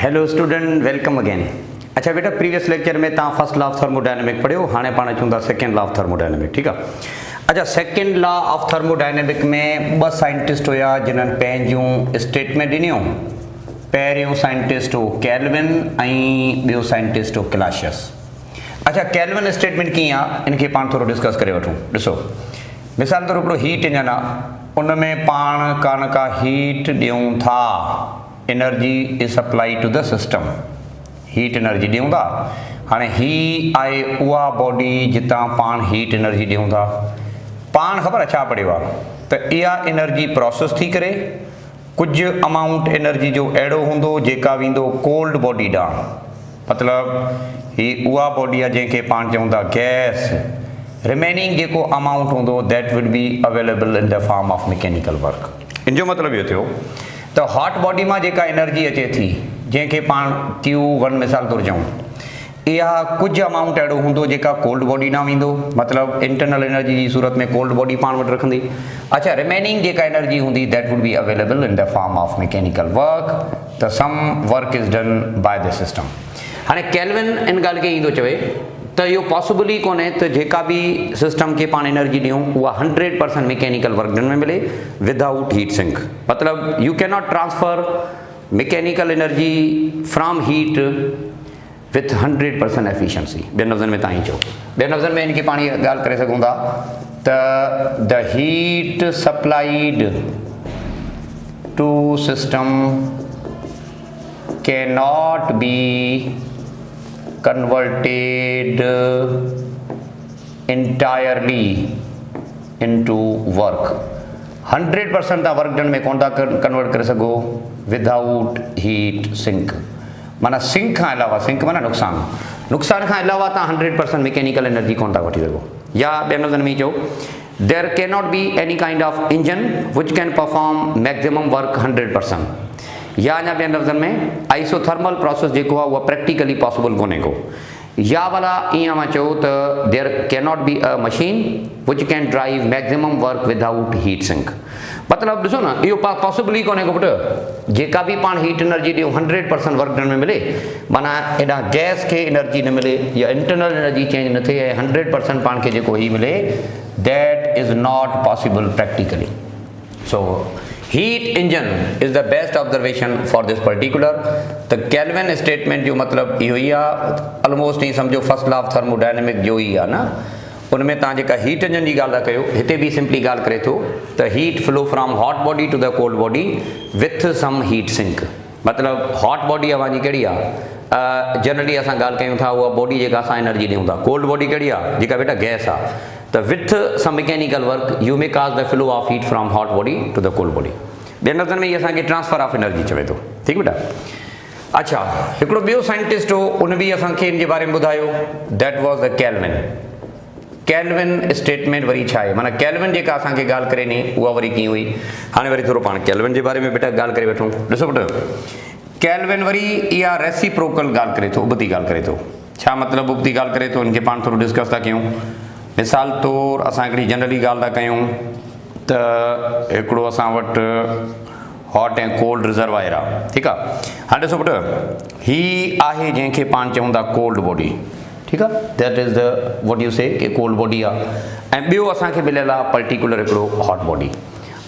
Hello student, welcome again. अच्छा बेटा, previous lecture में तव्हां फर्स्ट लॉ ऑफ थर्मोडायनेमिक पढ़ियो, हाणे पाण अचूं था सेकेंड लॉ ऑफ थर्मोडायनेमिक। ठीक आहे। अच्छा, सेकेंड लॉ ऑफ थर्मोडायनेमिक में ॿ साइंटिस्ट हुआ जिन्हनि पंहिंजूं स्टेटमेंट ॾिनियूं। पहिरियों साइंटिस्ट हो केल्विन ऐं ॿियो साइंटिस्ट हो क्लासियस। अच्छा, केल्विन स्टेटमेंट कीअं आहे इनखे पाण थोरो डिस्कस करे वठूं। ॾिसो, मिसाल तौर हिकिड़ो हीट इंजन आहे, उन में पाण का हीट ॾियूं था, energy is supply to the system, heat energy ॾियूं था। हाणे ही आहे उहा बॉडी जितां पाण हीट एनर्जी ॾियूं था। पाण ख़बर छा पढ़ियो आहे त इहा एनर्जी प्रोसेस थी करे कुझु अमाउंट एनर्जी जो अहिड़ो हूंदो जेका वेंदो कोल्ड बॉडी ॾांहुं। मतिलबु ही उहा बॉडी आहे जंहिंखे पाण चऊं था गैस। रिमेनिंग जेको अमाउंट हूंदो that will be available in the form of mechanical work. इन जो मतिलबु इहो थियो त हॉट बॉडी मां जेका एनर्जी अचे थी, जंहिंखे पाण Q1 मिसाल तौरु चऊं, इहा कुझु अमाउंट अहिड़ो हूंदो जेका कोल्ड बॉडी न वेंदो, मतिलबु इंटरनल एनर्जी जी सूरत में कोल्ड बॉडी पाण वटि रखंदी। अच्छा, रिमेनिंग जेका एनर्जी हूंदी that would be available in the form of mechanical work. त some work is done by the system. हाणे केल्विन इन ॻाल्हि खे ईंदो चवे त इहो पॉसिबल ई कोन्हे त जेका बि सिस्टम खे पाण एनर्जी ॾियूं उहा 100% मैकेनिकल वर्क में मिले विदाउट हीट सिंक। मतिलबु U can not transfer mechanical energy from heat with 100% efficiency. ॿियनि लफ़्ज़नि में तव्हां ई चओ, ॿियनि लफ़्ज़नि में इनखे पाण इहा ॻाल्हि करे सघूं था त the heat supplied to system can not be converted entirely into work। 100% तव्हां वर्क डन में कोन था कन्वर्ट करे सघो विदाउट हीट सिंक। माना सिंक खां अलावा, सिंक माना नुक़सान खां अलावा तव्हां 100% मैकेनिकल एनर्जी कोन था वठी सघो। या ॿियनि लफ़्ज़नि में चओ, there can not be any kind of engine which can perform maximum work 100%। या अञा ॿियनि लफ़्ज़नि में आइसोथर्मल प्रोसेस जेको आहे उहा प्रैक्टिकली पॉसिबल कोन्हे को। या वाला ईअं मां चओ त there can not be a machine which can drive maximum work without heat sink. मतिलबु ॾिसो न, इहो पॉसिबल ई कोन्हे को पुटु। जेका बि पाण हीट एनर्जी ॾियूं 100% वर्क डन में मिले, माना एॾा गैस खे एनर्जी न मिले या इंटरनल एनर्जी चेंज न थिए ऐं 100% पाण खे जेको ही मिले, that is not possible practically. So heat engine is the best observation for this particular. त केल्विन स्टेटमेंट जो मतिलबु इहो ई आहे, ऑलमोस्ट ईअं सम्झो फर्स्ट लॉ ऑफ थर्मोडायनेमिक जो ई आहे न। उनमें तव्हां जेका हीट इंजन जी ॻाल्हि था कयो, हिते बि सिंपली ॻाल्हि करे थो त heat flow from hot body to the cold body with some heat sink. मतिलबु हॉट बॉडी अवांजी कहिड़ी आहे, जनरली असां ॻाल्हि कयूं था उहा बॉडी जेका असां एनर्जी ॾियूं था। कोल्ड बॉडी कहिड़ी आहे, जेका बेटा गैस आहे। त with some mechanical work you may cause the flow of heat from hot body to the cold body. ॿियनि लफ़्ज़नि में इहे असांखे ट्रांसफर ऑफ एनर्जी चवे थो। ठीकु बेटा। अच्छा, हिकिड़ो ॿियो साइंटिस्ट हो, उन बि असांखे इन जे बारे में ॿुधायो, that was the kelvin. Kelvin statement वरी छा आहे, माना केल्विन जेका असांखे ॻाल्हि करे नी उहा वरी कीअं हुई। हाणे वरी थोरो पाण केल्विन जे बारे में बेटा ॻाल्हि करे वठूं। ॾिसो पुटु, केल्विन वरी इहा रेसिप्रोकल ॻाल्हि करे थो, उबती ॻाल्हि करे थो। छा मतिलबु उबती ॻाल्हि करे थो, इनखे पाण थोरो डिस्कस था कयूं। मिसाल तौरु असां हिकिड़ी जनरली ॻाल्हि था कयूं त हिकिड़ो असां वटि हॉट ऐं कोल्ड रिज़र्वायर आहे। ठीकु आहे। हाणे ॾिसो पुटु, ही आहे जंहिंखे पाण चऊं था कोल्ड बॉडी। ठीकु आहे। That is the what U से कि कोल्ड बॉडी आहे। ऐं ॿियो असांखे मिलियल आहे पर्टिकुलर हिकिड़ो हॉट बॉडी।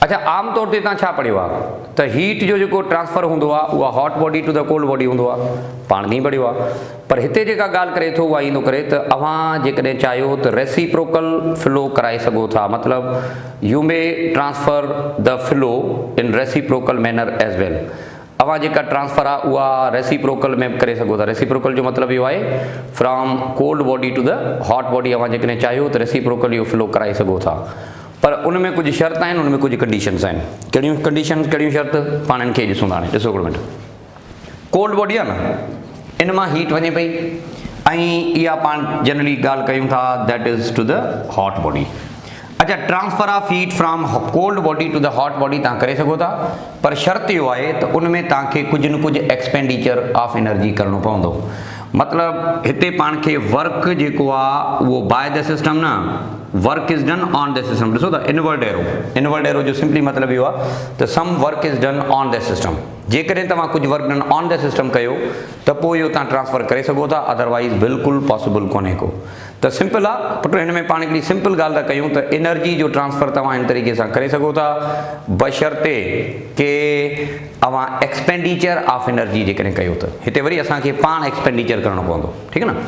अच्छा, आम तौर ते तव्हां छा पढ़ियो आहे त हीट जो जेको ट्रांसफर हूंदो आहे उहा hot body to the cold body हूंदो आहे, पाण बि पढ़ियो आहे। पर हिते जेका ॻाल्हि करे थो उहा ईंदो करे त अव्हां जेकॾहिं चाहियो त रेसिप्रोकल फ्लो कराए सघो था। मतिलबु you may transfer the flow in reciprocal manner as well. अव्हां जेका ट्रांसफर आहे उहा रेसिप्रोकल में करे सघो था। रेसिप्रोकल जो मतिलबु इहो आहे from cold body to the hot body. अव्हां जेकॾहिं चाहियो त रेसिप्रोकल इहो फ्लो कराए सघो था। पर उन में कुझु शर्त आहिनि, उन में कुझु कंडीशन्स आहिनि। कहिड़ियूं कंडीशन्स, कहिड़ियूं शर्त, पाण इनखे ॾिसूं था। हाणे ॾिसो हिकिड़ो मिनट, कोल्ड बॉडी आहे न, इन मां हीट वञे पई ऐं इहा पाण जनरली ॻाल्हि कयूं था that is to the hot body. अच्छा, transfer of heat from cold body to the hot body तव्हां करे सघो था, पर शर्त इहो आहे त उन में तव्हांखे कुझु न कुझु एक्सपेंडिचर ऑफ एनर्जी करिणो पवंदो। मतलब हिते पाण खे वर्क जेको आहे उहो बाय द सिस्टम न, work is done on the system. ॾिसो त इनवर्ड एरो जो सिंपली मतिलबु इहो आहे त some work is done on the system. जेकॾहिं तव्हां कुझु work done on the system कयो त पोइ इहो तव्हां ट्रांसफर करे सघो था, अदरवाइज़ बिल्कुलु पॉसिबल कोन्हे को। त सिंपल आहे पुट, हिन में पाण हिकिड़ी सिंपल ॻाल्हि था कयूं त एनर्जी जो ट्रांसफर तव्हां हिन तरीक़े सां करे सघो था बशर्ते के तव्हां एक्सपेंडिचर ऑफ एनर्जी जेकॾहिं कयो त हिते वरी असांखे पाण एक्सपेंडिचर करणो पवंदो, ठीकु आहे न।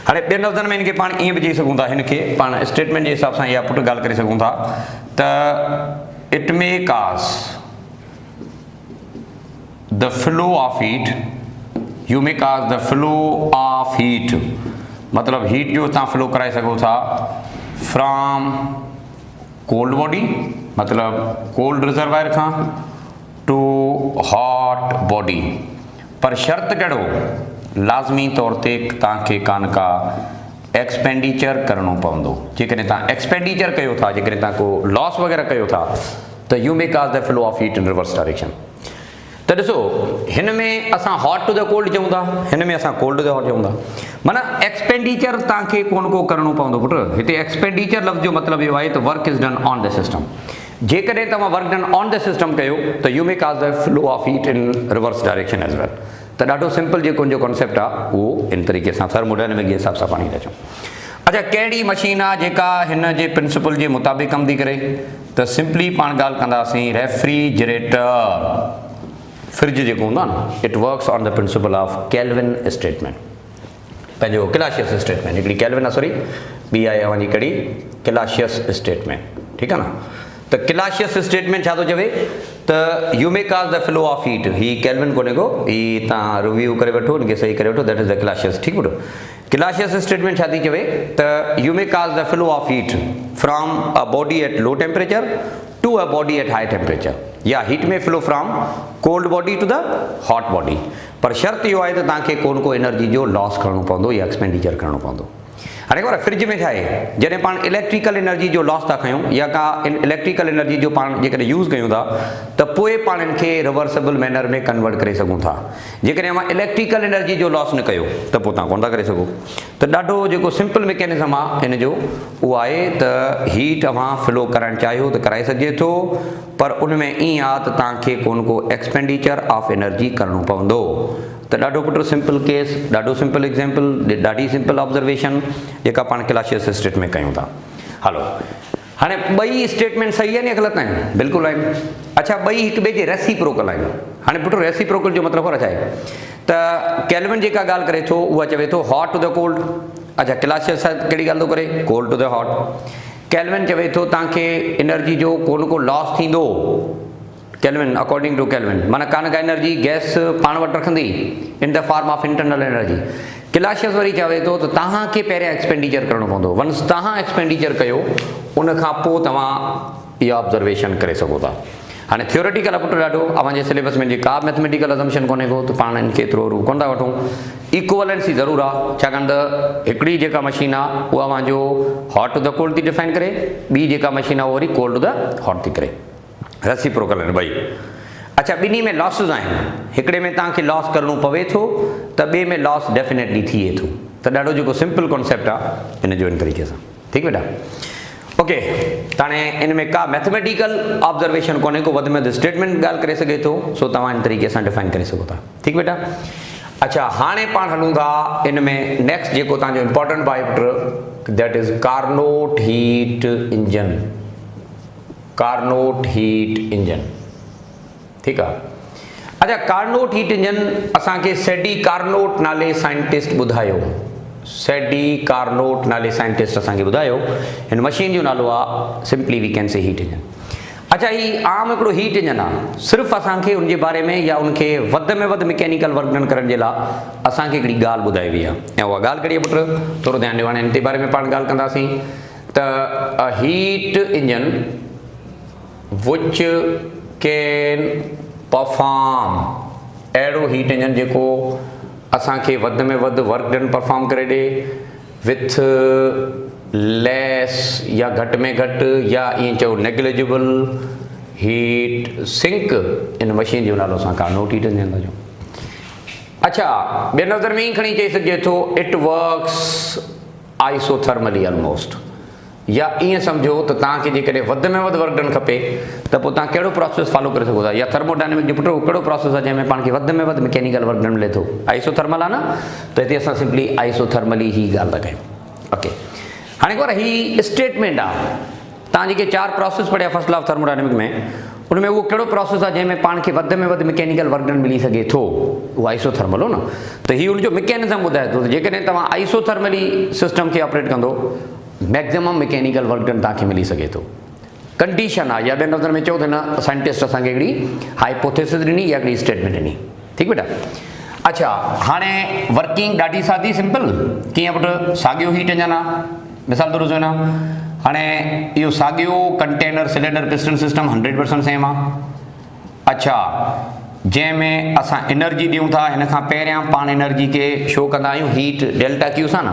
हाणे ॿियनि लफ़्ज़नि में हिनखे पाण ईअं बि चई सघूं था, हिनखे पाण स्टेटमेंट जे हिसाब सां इहा पुट ॻाल्हि करे सघूं था त it may cause the flow of heat, U may cause the flow of heat, मतलब हीट जो तव्हां फ्लो कराए सघो था फ्रॉम कोल्ड बॉडी, मतलब कोल्ड रिजर्वायर खां टू हॉट बॉडी। पर शर्त कहिड़ो, लाज़मी तौर ते तव्हांखे कान का एक्सपेंडिचर करणो पवंदो। जेकॾहिं तव्हां एक्सपेंडिचर कयो था, जेकॾहिं तव्हां को लॉस वग़ैरह कयो था त you may cause the flow of heat in reverse direction. त ॾिसो हिन में असां हॉट टू द कोल्ड चऊं था, हिन में असां कोल्ड टू द हॉट चऊं था, माना एक्सपेंडिचर तव्हांखे कोन को करणो पवंदो पुट। हिते एक्सपेंडिचर लफ़्ज़ जो मतिलबु इहो आहे त work is done on the system. जेकॾहिं तव्हां work done on the system कयो त you may cause the flow of heat in reverse direction as well. त ॾाढो सिंपल जेको जो कॉन्सेप्ट आहे उहो इन तरीक़े सां थर्मोडायनेमिक जे हिसाब सां पाणी था चऊं। अच्छा, कहिड़ी मशीन आहे जेका हिन जे प्रिंसिपल जे मुताबिक़ कमु थी करे, त सिंपली पाण ॻाल्हि कंदासीं रेफ्रिजरेटर, फ्रिज जेको हूंदो आहे न, it works on the principle of kelvin statement, पंहिंजो क्लासियस स्टेटमेंट। हिकिड़ी केल्विन आहे, सॉरी ॿी आहे वञी कड़ी क्लासियस स्टेटमेंट, ठीकु आहे न। त क्लासियस स्टेटमेंट छा थो चवे त you may cause the flow of heat, ही केल्विन कोन्हे को, ही तव्हां रिव्यू करे वठो, हिनखे सही करे वठो, दैट इज़ द क्लासियस, ठीकु वठो। क्लासियस स्टेटमेंट छा थी चवे त you may cause the flow of heat from a body at low temperature to a body at high temperature, या हीट में flow from cold body to the hot body. पर शर्त इहो आहे त तव्हांखे को एनर्जी जो लॉस करणो पवंदो या एक्सपेंडिचर करणो पवंदो। हाणे ख़बर फ्रिज में छा आहे, जॾहिं पाण इलेक्ट्रिकल एनर्जी जो लॉस था कयूं या का इलेक्ट्रिकल एनर्जी जो पाण जेकॾहिं यूज़ कयूं था त पोइ पाण हिनखे रिवर्सेबल मैनर में कन्वर्ट करे सघूं था। जेकॾहिं मां इलेक्ट्रिकल एनर्जी जो लॉस न कयो त पोइ तव्हां कोन था करे सघो। त ॾाढो जेको सिंपल मैकेनिज़म आहे हिन जो उहो आहे त हीट तव्हां फ्लो कराइणु चाहियो त कराए सघिजे थो, पर उन में ईअं आहे त तव्हांखे को एक्सपेंडिचर ऑफ एनर्जी करणो पवंदो। त ॾाढो पुट सिंपल केस, ॾाढो सिंपल एग्जाम्पल, ॾाढी सिंपल ऑब्जर्वेशन जेका पाण क्लासियस स्टेट में कयूं था। हलो, हाणे ॿई स्टेटमेंट सही आहिनि या ग़लति आहिनि? बिल्कुलु आहिनि। अच्छा, ॿई हिक ॿिए जे रेसिप्रोकल आहिनि। हाणे पुट रेसिप्रोकल जो मतिलबु ख़बर छा आहे त केल्विन जेका ॻाल्हि करे थो उहा चवे थो हॉट टू द कोल्ड। अच्छा, क्लासियस कहिड़ी ॻाल्हि थो करे, cold to the hot. Kelvin चवे थो तव्हांखे एनर्जी जो को लॉस थींदो, केल्विन अकॉर्डिंग टू केल्विन, माना का न का एनर्जी गैस पाण वटि रखंदी इन the form of internal energy. Clausius वरी चवे थो त तव्हांखे पहिरियां एक्सपेंडिचर करणो पवंदो, वंस तव्हां एक्सपेंडिचर कयो उन खां पोइ तव्हां इहा ऑब्जर्वेशन करे सघो था। हाणे थियोरेटिकल पुट ॾाढो अव्हांजे सिलेबस में का मैथमेटिकल अजम्पशन कोन्हे को, त पाण इनखे थ्रू कोन था वठूं। इक्वलेंसी ज़रूरु आहे, छाकाणि त हिकिड़ी जेका मशीन आहे उहा अव्हांजो हॉट टू द कोल्ड थी डिफाइन करे, ॿी जेका मशीन आहे उहा वरी कोल्ड टू द हॉट थी करे। रेसिप्रोकल आहिनि ॿई। अच्छा, ॿिन्ही में लॉसिस आहिनि, हिकिड़े में तव्हांखे लॉस करणो पवे थो त ॿिए में लॉस डेफिनेटली थिए थो। त ॾाढो जेको सिंपल कॉन्सेप्ट आहे हिन जो इन तरीक़े सां, ठीकु बेटा। ओके, त हाणे इन में का मैथमेटिकल ऑब्जर्वेशन कोन्हे को, वधि में वधि स्टेटमेंट ॻाल्हि करे सघे थो, सो तव्हां इन तरीक़े सां डिफाइन करे सघो था, ठीकु बेटा। अच्छा, हाणे पाण हलूं था इन में नेक्स्ट जेको तव्हांजो important part, that is Carnot heat engine. Carnot heat engine, ठीकु आहे। अच्छा, कार्नोट हीट इंजन असांखे सेडी कार्नोट नाले साइंटिस्ट ॿुधायो, सेडी कार्नोट नाले साइंटिस्ट असांखे ॿुधायो। हिन मशीन जो नालो आहे simply we can say heat engine. अच्छा, ही आम हिकिड़ो हीट इंजन आहे, सिर्फ़ु असांखे उनजे बारे में या उनखे वधि में वधि मैकेनिकल वर्क करण जे लाइ असांखे हिकिड़ी ॻाल्हि ॿुधाई वई आहे, ऐं उहा ॻाल्हि कहिड़ी आहे पुट, थोरो ध्यानु ॾियो। हाणे हिन जे बारे में पाण ॻाल्हि कंदासीं त heat engine which can perform, अहिड़ो हीट इंजन जेको असांखे वधि में वधि वर्क डन परफॉर्म करे ॾे विथ लेस या घटि में घटि या ईअं चओ नेग्लिजिबल हीट सिंक। इन मशीन जो नालो असां कार्नोट हीट इंजन था चऊं। अच्छा ॿिए नज़र में ई खणी चई सघिजे थो इट वर्क्स आइसोथर्मली ऑलमोस्ट, या ईअं सम्झो त तव्हांखे जेकॾहिं वधि में वधि वर्क डन खपे त पोइ तव्हां कहिड़ो प्रोसेस फॉलो करे सघो था, या थर्मोडायनेमिक जो पुटो कहिड़ो प्रोसेस आहे जंहिंमें पाण खे वधि में वधि मैकेनिकल वर्क डन मिले थो, आइसोथर्मल आहे न, त हिते असां सिंपली आइसोथर्मली ही ॻाल्हि था कयूं। ओके हाणे को ही स्टेटमेंट आहे, तव्हां जेके 4 प्रोसेस पढ़िया फर्स्ट लॉ ऑफ थर्मोडायनेमिक में, उनमें उहो कहिड़ो प्रोसेस आहे जंहिंमें पाण खे वधि में वधि मैकेनिकल वर्क डन मिली सघे थो, उहो आइसोथर्मल हो न, त हीउ उनजो मैकेनिज़म ॿुधाए थो, जेकॾहिं तव्हां आइसोथर्मली सिस्टम खे ऑपरेट कंदो मैक्सिमम मैकेनिकल वर्क डन तव्हांखे मिली सघे थो। कंडीशन आहे, या ॿिए नज़र में चओ त न साइंटिस्ट असांखे हिकिड़ी हाइपोथेसिस ॾिनी या हिकिड़ी स्टेटमेंट ॾिनी, ठीकु बेटा। अच्छा हाणे वर्किंग ॾाढी सादी सिंपल, कीअं पुटु, साॻियो हीट इंजन आहे, मिसाल तौर ते हाणे इहो साॻियो container cylinder piston system 100% same आहे। अच्छा जंहिंमें असां एनर्जी ॾियूं था, हिन खां पहिरियां पाण एनर्जी खे शो कंदा आहियूं हीट डेल्टा क्यू सां न,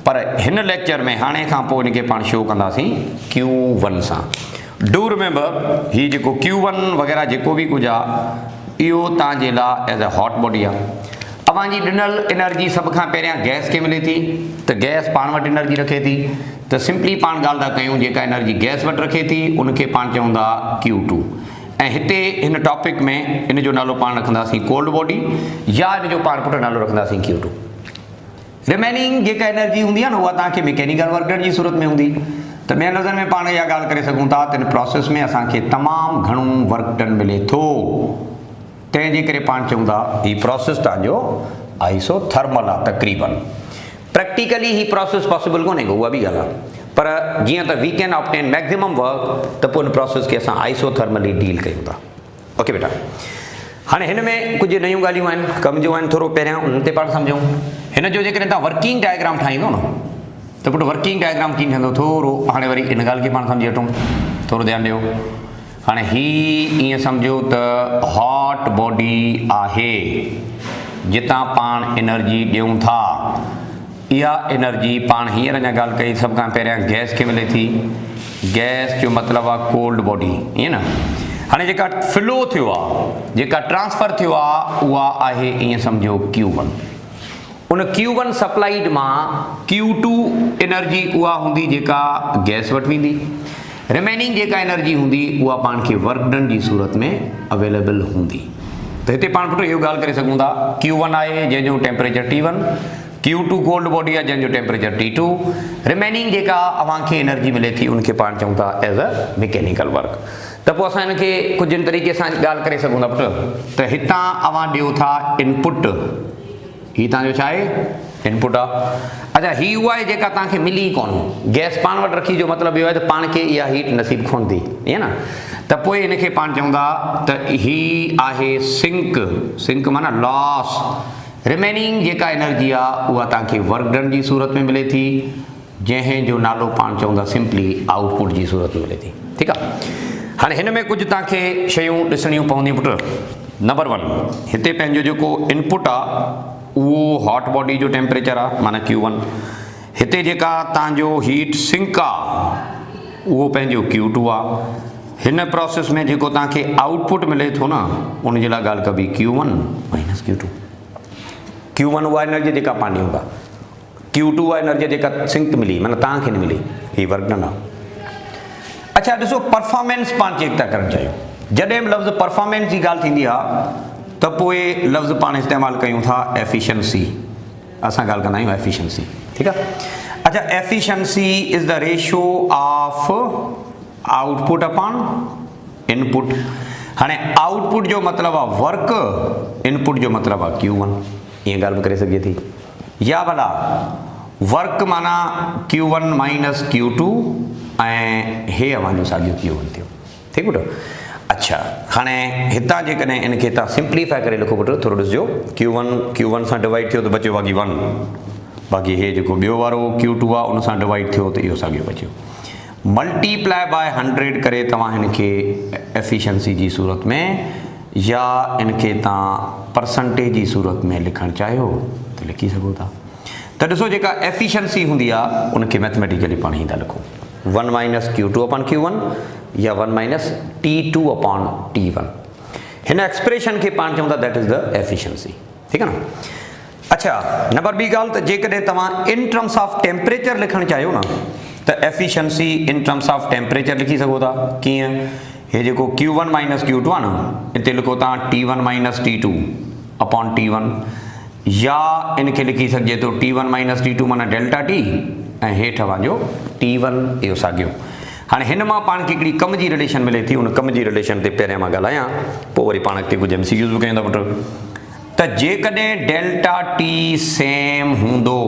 पर हिन लेक्चर में हाणे खां पोइ हिनखे पाण शो कंदासीं Q1 सां। डू रिमेंबर हीउ जेको Q1 वग़ैरह जेको बि कुझु आहे इहो तव्हांजे लाइ एज़ अ हॉट बॉडी आहे। अवांजी ॾिनल एनर्जी सभ खां पहिरियां गैस खे मिले थी, त गैस पाण वटि एनर्जी रखे थी, त सिंपली पाण ॻाल्हि था कयूं जेका एनर्जी गैस वटि रखे थी उनखे पाण चवंदा Q2। ऐं हिते हिन टॉपिक में इन जो नालो पाण रखंदासीं कोल्ड बॉडी, या इन जो पाण पुटु नालो रखंदासीं Q2। रिमेनिंग जेका एनर्जी हूंदी आहे न उहा तव्हांखे मैकेनिकल वर्क डन जी सूरत में हूंदी, त ॿिए नज़र में पाण इहा ॻाल्हि करे सघूं था त हिन प्रोसेस में असांखे तमामु घणो वर्क डन मिले थो, तंहिंजे करे पाण चऊं था हीउ प्रोसेस तव्हांजो आइसोथर्मल आहे तक़रीबन। प्रैक्टिकली ही प्रोसेस पॉसिबल कोन्हे को, उहा बि ॻाल्हि आहे, पर जीअं त we can obtain maximum work, त पोइ हिन प्रोसेस खे असां आइसोथर्मली डील कयूं था। ओके बेटा, हाणे हिन में कुझु नयूं ॻाल्हियूं आहिनि, कम जो आहिनि, थोरो पहिरियां उन ते पाण सम्झूं। हिन जो जेकॾहिं तव्हां वर्किंग डायग्राम ठाहींदो न, त पुटु वर्किंग डायग्राम कीअं ठहंदो, थोरो हाणे वरी इन ॻाल्हि खे पाण सम्झी वठूं, थोरो ध्यानु ॾियो। हाणे ही ईअं सम्झो त हॉट बॉडी आहे, जितां पाण एनर्जी ॾियूं था, इहा एनर्जी पाण हींअर अञा ॻाल्हि कई सभ खां पहिरियां गैस खे मिले थी, गैस जो मतिलबु आहे कोल्ड बॉडी, ईअं न। हाणे जेका फ्लो थियो आहे, जेका ट्रांसफर थियो आहे, उहा आहे ईअं सम्झो Q1। उन Q1 सप्लाइड मां Q2 एनर्जी उहा हूंदी जेका गैस वटि वेंदी, रिमेनिंग जेका एनर्जी हूंदी उहा पाण खे वर्क डन जी सूरत में अवेलेबल हूंदी। त हिते पाण पुटु इहो ॻाल्हि करे सघूं था, Q1 आहे जंहिंजो temperature T1, Q2 cold body आहे जंहिंजो टेम्परेचर T2, रिमेनिंग जेका अव्हांखे एनर्जी मिले थी उनखे पाण चऊं था एज़ अ मैकेनिकल वर्क। त पोइ असां हिनखे कुझु इन तरीक़े सां ॻाल्हि करे सघूं था पुटु, त हितां अव्हां ॾियो था इनपुट, हीउ तव्हांजो छा आहे इनपुट आहे। अच्छा हीउ उहा आहे जेका तव्हांखे मिली कोन, गैस पाण वटि रखी जो मतिलबु इहो आहे त पाण खे इहा हीट नसीब कोन थी, ईअं न, त पोइ हिनखे पाण चऊं था त हीउ आहे सिंक, सिंक माना लॉस, रिमेनिंग जेका एनर्जी आहे उहा तव्हांखे वर्क डन जी सूरत में मिले थी, जंहिंजो नालो पाण चऊं था सिंपली आउटपुट जी सूरत में मिले थी, ठीकु आहे। हाणे हिन में कुझु तव्हांखे शयूं ॾिसणियूं पवंदियूं पुटु। नंबर 1, हिते पंहिंजो जेको इनपुट आहे उहो हॉट बॉडी जो टेम्परेचर आहे माना Q1, हिते जेका तव्हांजो हीट सिंक आहे उहो पंहिंजो Q2 आहे। हिन प्रोसेस में जेको तव्हांखे आउटपुट मिले थो न उनजे लाइ ॻाल्हि कबी Q1 माइनस Q2। Q1 उहा एनर्जी जेका पाण ॾियूं था, Q2 उहा एनर्जी जेका सिंक मिली माना तव्हांखे न मिली, हीउ वर्क डन आहे। अच्छा ॾिसो परफॉर्मेंस पाण चेक था करणु चाहियूं, जॾहिं बि लफ़्ज़ परफॉर्मेंस जी ॻाल्हि थींदी आहे त पोइ लफ़्ज़ पाण इस्तेमालु कयूं था एफिशिएंसी, असां ॻाल्हि कंदा आहियूं एफिशिएंसी, ठीकु आहे। अच्छा efficiency is the ratio of output upon input. हाणे आउटपुट जो मतिलबु आहे वर्क, इनपुट जो मतिलबु आहे Q1, ईअं ॻाल्हि बि करे सघे थी, या भला वर्क माना Q1 माइनस Q2 ऐं हे अवांजो साॻियो Q1 थियो, ठीकु पुटु। अच्छा हाणे हितां जेकॾहिं इनखे तव्हां सिंप्लीफाई करे लिखो पुटु, थोरो ॾिसिजो, Q1 सां डिवाइड थियो त बचियो बाक़ी 1, बाक़ी हे जेको ॿियो वारो Q2 आहे उन सां डिवाइड थियो त इहो साॻियो बचियो, मल्टीप्लाई बाय 100 करे तव्हां हिनखे एफिशिएंसी जी सूरत में या इनखे तव्हां परसेंटेज जी सूरत में लिखणु चाहियो त लिखी सघो था। त ॾिसो जेका एफिशिएंसी हूंदी आहे उनखे मैथमेटिकली पाण ई था लिखो, 1 माइनस Q2 अपॉन Q1 या 1 माइनस T2 अपॉन T1। हिन एक्सप्रेशन के पाण चऊं था दैट इज द एफिशिएंसी। ठीक है ना। अच्छा नंबर बी गाल तो जेकॾहिं तव्हां इन टर्म्स ऑफ टेम्परेचर लिखण चाहियो ना तो efficiency in terms of temperature लिखी सको था किएं ये जो Q1 माइनस Q2 है ना इतने लिखो तव्हां T1 minus T2 upon T1 या इनके लिखी सके तो T1 माइनस T2 माना डेल्टा T ऐं हेठि वांजो T1 इहो साॻियो। हाँ हिन मां पाण खे हिकिड़ी कम जी रिलेशन मिले थी उन कम जी रिलेशन ते पहिरियां मां ॻाल्हायां पोइ वरी पाण अॻिते कुझु MCQs बि कयूं था पुटु। त जेकॾहिं डेल्टा T सेम हूंदो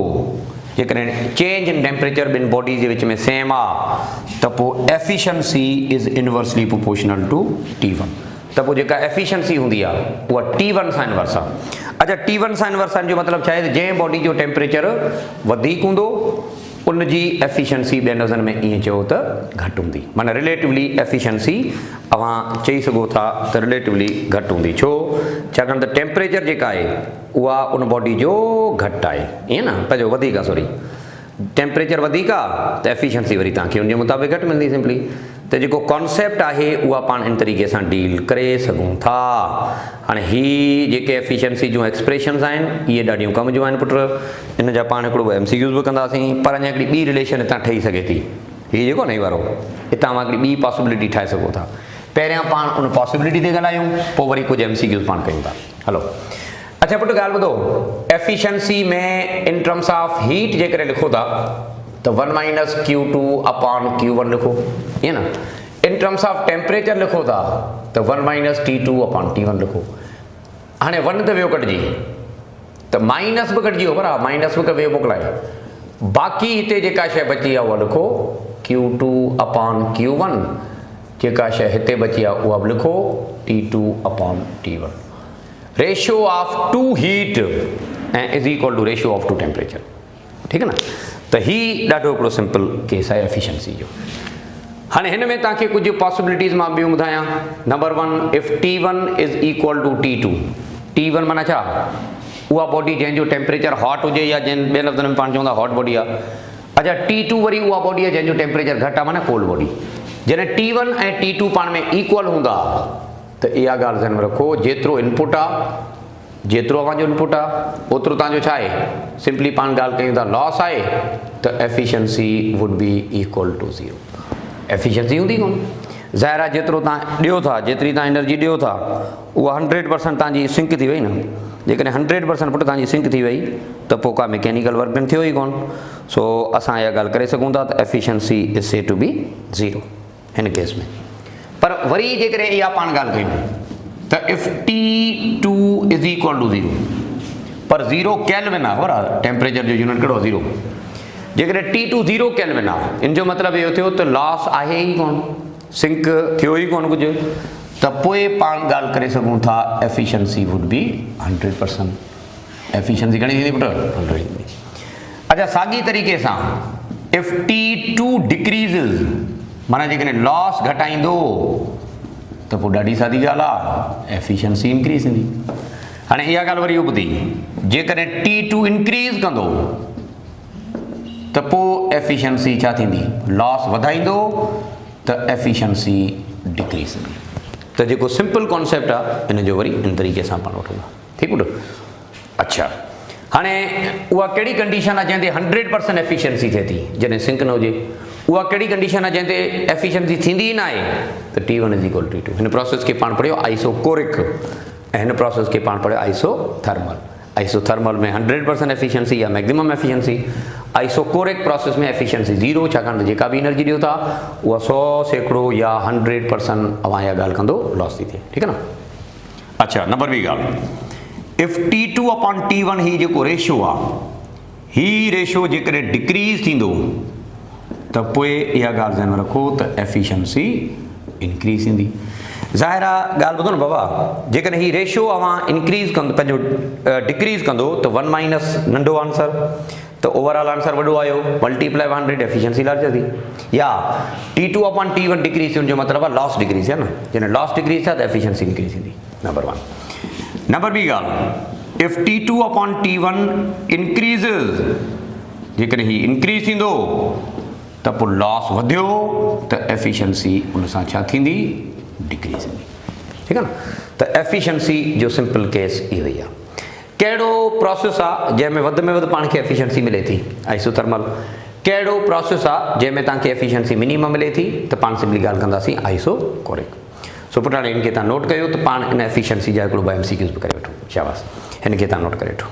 जेकॾहिं चेंज इन टेम्परेचर ॿिनि बॉडीज़ जे विच में सेम आहे त पोइ efficiency is inversely proportional to T1 त पोइ जेका एफिशिएंसी हूंदी आहे उहा T1 सां इनवर्स आहे। अच्छा T1 सां इनवर्स जो मतिलबु छा आहे त जंहिं बॉडी जो टेम्परेचर वधीक हूंदो उन जी एफिशिएंसी ॿियनि लफ़्ज़नि में ईअं चयो त घटि हूंदी माना रिलेटिवली एफिशिएंसी अवां चई सघो था त रिलेटिवली घटि हूंदी छो छाकाणि त टेम्परेचर जेका आहे उहा उन बॉडी जो घटि आहे ईअं न पंहिंजो वधीक आहे सॉरी टेम्परेचर वधीक आहे त एफिशिएंसी वरी तव्हांखे उनजे मुताबिक़ घटि मिलंदी सिंपली। त जेको कॉन्सेप्ट आहे उहा पाण इन तरीक़े सां डील करे सघूं था। हाणे ही जेके एफिशिएंसी जूं एक्सप्रेशन्स आहिनि इहे ॾाढियूं कम जूं आहिनि पुट इन जा पाण हिकिड़ो MCQs बि कंदासीं पर अञा हिकिड़ी ॿी रिलेशन हितां ठही सघे थी हीअ जेको न वारो हितां मां हिकिड़ी ॿी पॉसिबिलिटी ठाहे सघो था। पहिरियां पाण उन पॉसिबिलिटी ते ॻाल्हायूं पोइ वरी कुझु MCQs पाण कयूं था। हलो अच्छा पुट ॻाल्हि ॿुधो एफिशिएंसी में इन टर्म्स ऑफ हीट जेकॾहिं लिखो था तो 1 माइनस Q2 अपॉन Q1 लिखो ये ना। इन टर्म्स ऑफ टेम्परेचर लिखो था तो 1 माइनस T2 अपॉन T1 लिखो। हाँ 1 तो वे कटजी तो माइनस भी कटजी हो बराबर माइनस भी वे मोकलाए बाकी हिते जेका शय बची आहे उहा लिखो Q2 अपॉन Q1 जेका शय हिते बची आहे उहा बि लिखो T2 upon T1। Ratio of two heat is equal to ratio of two temperature ठीक है ना। तो ही ॾाढो हिकिड़ो सिंपल केस आहे एफिशिएंसी जो। हाँ हिन में तव्हांखे कुझु पॉसिबिलिटीज़ मां ॿियूं ॿुधायां। Number 1 if T1 is equal to T2 T1 माना छा उहा बॉडी जंहिंजो टेम्परेचर हॉट हुजे या जंहिं ॿियनि लफ़्ज़नि में पाण चवंदा हॉट बॉडी आहे। अच्छा T2 वरी उहा बॉडी आहे जंहिंजो टेम्परेचर घटि आहे माना कोल्ड बॉडी। जॾहिं T1 ऐं T2 पाण में इक्वल हूंदा त इहा ॻाल्हि ध्यान में रखो जेतिरो इनपुट आहे जेतिरो अवांजो इनपुट आहे ओतिरो तव्हांजो छा आहे सिंपली पाण ॻाल्हि कयूं था लॉस आहे त efficiency would be equal to 0 efficiency हूंदी कोन ज़ाहिर आहे जेतिरो तव्हां ॾियो था जेतिरी तव्हां एनर्जी ॾियो था उहा 100% तव्हांजी सिंक थी वई न। जेकॾहिं 100% पुट तव्हांजी सिंक थी वई त पोइ का मैकेनिकल वर्क डन थियो ई कोन। सो असां इहा ॻाल्हि करे सघूं था त एफिशिएंसी इज से टू बी 0 हिन केस में। पर वरी जेकॾहिं इहा पाण ॻाल्हि कयूं त if T2 is equal to 0 पर 0 केल्विन आहे बराबरि टेम्परेचर जो यूनिट कहिड़ो 0 जेकॾहिं T2 0 केल्विन आहे इन जो मतिलबु इहो थियो त लॉस आहे ई कोन सिंक थियो ई कोन कुझु त पोइ पाण ॻाल्हि करे सघूं था एफिशिएंसी वुड बी 100%। एफिशिएंसी घणी थींदी पुट 100 थींदी। अच्छा साॻी तरीक़े सां इफ T2 डिक्रीज़िस माना जेकॾहिं लॉस घटाईंदो त पोइ ॾाढी सादी ॻाल्हि आहे एफिशिएंसी इंक्रीज़ थींदी। हाणे इहा ॻाल्हि वरी ॿुधी जेकॾहिं T2 इंक्रीज़ कंदो त पोइ एफिशिएंसी छा थींदी लॉस वधाईंदो त एफिशिएंसी डिक्रीज़ थींदी। त जेको सिंपल कॉन्सेप्ट आहे इन जो वरी इन तरीक़े सां पाण वठंदा ठीकु पुटु। अच्छा हाणे उहा कहिड़ी कंडीशन आहे जंहिं ते 100% एफिशिएंसी थिए थी जॾहिं सिंक न हुजे उहा कहिड़ी कंडीशन आहे जंहिं ते एफिशिएंसी थींदी ई न आहे त T1 is equal to T2। हिन प्रोसेस खे पाण पढ़ियो आइसोकोरिक ऐं हिन प्रोसेस खे पाण पढ़ियो आइसोथर्मल। आइसोथर्मल में 100% एफिशिएंसी या मैक्सिमम एफिशिएंसी आइसोकोरिक प्रोसेस में एफिशिएंसी 0 छाकाणि त जेका बि एनर्जी ॾियो था उहा 100% या 100% अवां इहा ॻाल्हि कंदो लॉस थी थिए ठीकु आहे न। अच्छा नंबर ॿी ॻाल्हि इफ T2 अपॉन T1 ही जेको रेशियो आहे ही रेशियो जेकॾहिं डिक्रीज़ थींदो त पोइ इहा ॻाल्हि ध्यान में रखो त एफिशिएंसी इंक्रीज़ थींदी। ज़ाहिर आहे ॻाल्हि ॿुधो न बाबा जेकॾहिं ही रेशियो अवां इंक्रीज़ कंदो पंहिंजो डिक्रीज़ कंदो त 1 माइनस नंढो आंसर त ओवरऑल आंसर वॾो आयो मल्टीप्लाई 100 एफिशिएंसी लार्जर थी। या T2 अपॉन T1 डिक्रीज़ थियो जो मतिलबु आहे लॉस डिक्रीज़ आहे न जॾहिं लॉस डिक्रीज़ थिया त एफिशिएंसी इंक्रीज़ थींदी नंबर 1। नंबर ॿी ॻाल्हि इफ T2 अपॉन T1 इंक्रीज़िस जेकॾहिं ही इंक्रीज़ थींदो त पोइ लॉस वधियो त एफिशिएंसी उन सां छा थींदी डिक्रीज़ थींदी ठीकु आहे न। त एफिशिएंसी जो सिंपल केस इहो ई आहे। कहिड़ो प्रोसेस आहे जंहिंमें वधि में वधि पाण खे एफिशिएंसी मिले थी, आइसोथर्मल। कहिड़ो प्रोसेस आहे जंहिंमें तव्हांखे एफिशिएंसी मिनिमम मिले थी, त पाण सिंपली ॻाल्हि कंदासीं आइसोकोरिक। सो पुट हाणे हिनखे तव्हां नोट कयो, त पाण इन एफिशिएंसी जा हिकिड़ो ॿ MCQs बि करे वठो। शाबाश, हिनखे तव्हां नोट करे वठो।